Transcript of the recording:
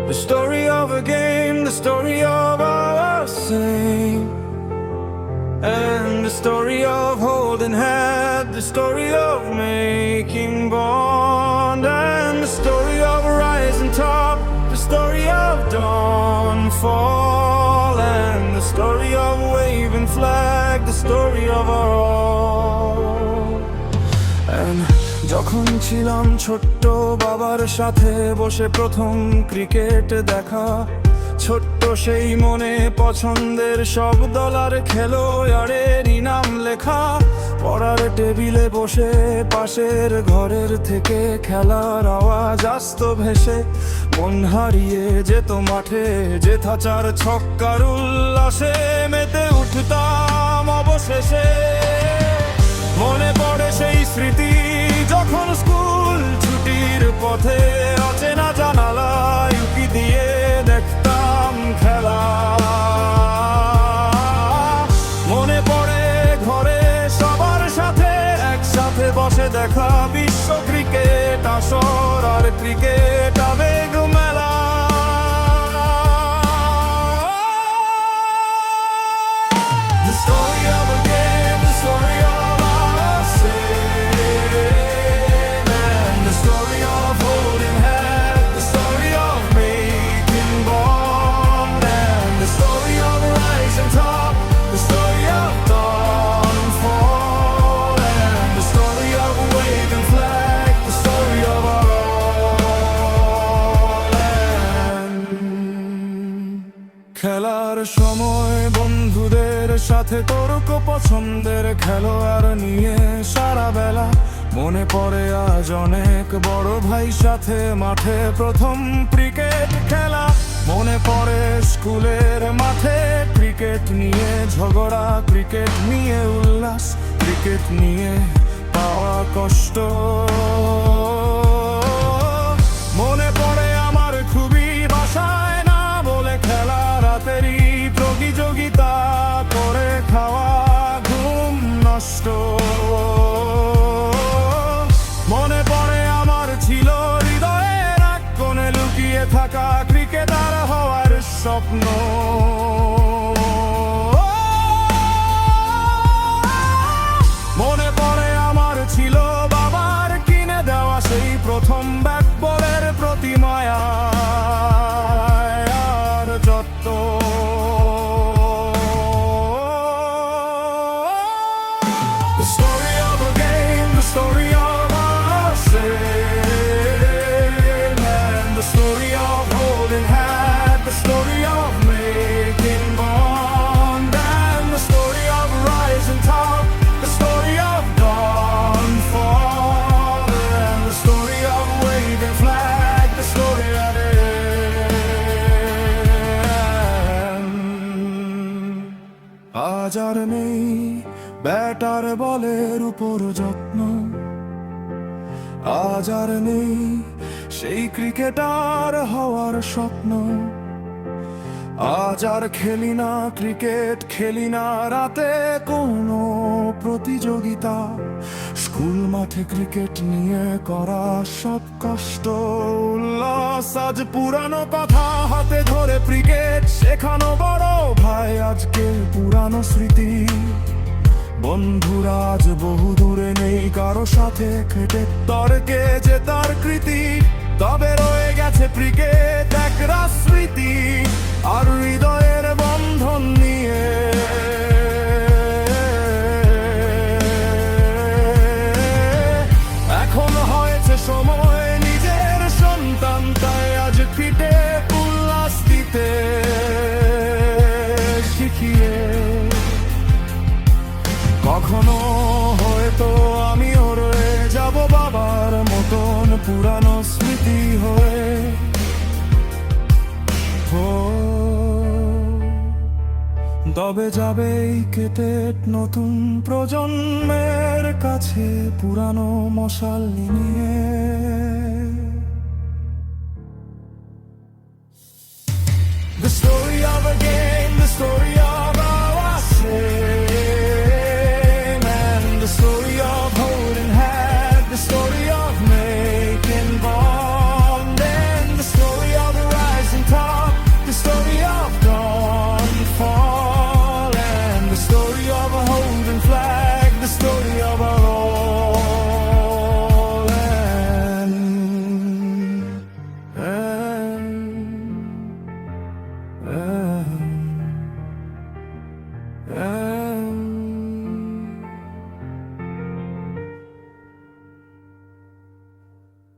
The story of a game, the story of our same, and the story of holding hand, the story of making bond, and the story of rising top, the story of dawnfall, and the story of waving flag, the story of our all. And যখন ছিলাম ছোট্ট বাবার সাথে বসে প্রথম cricket দেখা, ছোট্ট সেই মনে পছন্দের সব দলার খেলোয়াড়ের নাম লেখা, পড়ার টেবিলে বসে পাশের ঘরের থেকে খেলার আওয়াজ আসতো ভেসে, মন হারিয়ে যেত মাঠে যেথা চার ছক্কার উল্লাসে, মেতে উঠতাম অবশেষে। মনে পড়ে সেই স্মৃতি যখন স্কুল ছুটির পথে অচেনা জানালায় উঁকি দিয়ে দেখতাম খেলা। মনে পড়ে ঘরে সবার সাথে একসাথে বসে দেখা বিশ্ব ক্রিকেট আসর আর ক্রিকেট আবেগ মেলা। The story of a game, the story of our sin, and the story of holding hand, the story of making bond, and the story of rising top, the story of dawnfall, and the story of waving flag, the story of our all. And খেলার সময় বন্ধুদের সাথে তর্ক পছন্দের খেলোয়াড় নিয়ে সারা বেলা, মনে পড়ে আজ অনেক বড় ভাই সাথে মাঠে প্রথম ক্রিকেট খেলা, মনে পড়ে স্কুলের মাঠে ক্রিকেট নিয়ে ঝগড়া, ক্রিকেট নিয়ে উল্লাস, ক্রিকেট নিয়ে পাওয়া কষ্ট। মনে পড়ে আমার খুবই বাসায় না বলে খেলা, রাতেরই প্রতিযোগিতা করে খাওয়া ঘুম নষ্ট। মনে পড়ে আমার ছিল হৃদয়ের এক কোণে লুকিয়ে থাকা ক্রিকেটার হওয়ার স্বপ্ন। মনে পড়ে আমার ছিল বাবার কিনে দেওয়া সেই প্রথম ব্যাট বলের প্রতি মায়া আর যত্ন। The story of a game, the story of our sin, and the story of holding hand, the story of making bond, and the story of rising top, the story of dawnfall, and the story of waving flag, the story at end. আজ আর নেই batter বলের উপর যত্ন, আজ আর নেই সেই cricketer হওয়ার স্বপ্ন। আজ আর খেলি না ক্রিকেট, খেলি না রাতে কোনো প্রতিযোগিতা, স্কুল মাঠে ক্রিকেট নিয়ে করা সব কষ্ট উল্লাস আজ পুরানো কথা হাতে ধরে ক্রিকেট শেখানো বড় ভাই আজকের পুরানো স্মৃতি। বন্ধুরা আজ বহু দূরে নেই কারো সাথে খেটে তর্কে যে তার কৃতি, তবে রয়ে গেছে ক্রিকেট এক স্মৃতি আর হৃদয়ের বন্ধন নিয়ে। এখন হয়েছে সময় নিজের সন্তান তাই আজ ফিটে উল্লাস দিতে শিখিয়ে। কখনো হয়তো আমিও রয়ে যাব বাবার মতন পুরানো স্মৃতি হয়ে। তবে যাবেই কেটে নতুন প্রজন্মের কাছে পুরানো মশাল নিয়ে। The story of a game, the story of our sin, and the story of holding hand, the story of making bond, and the story of the rising A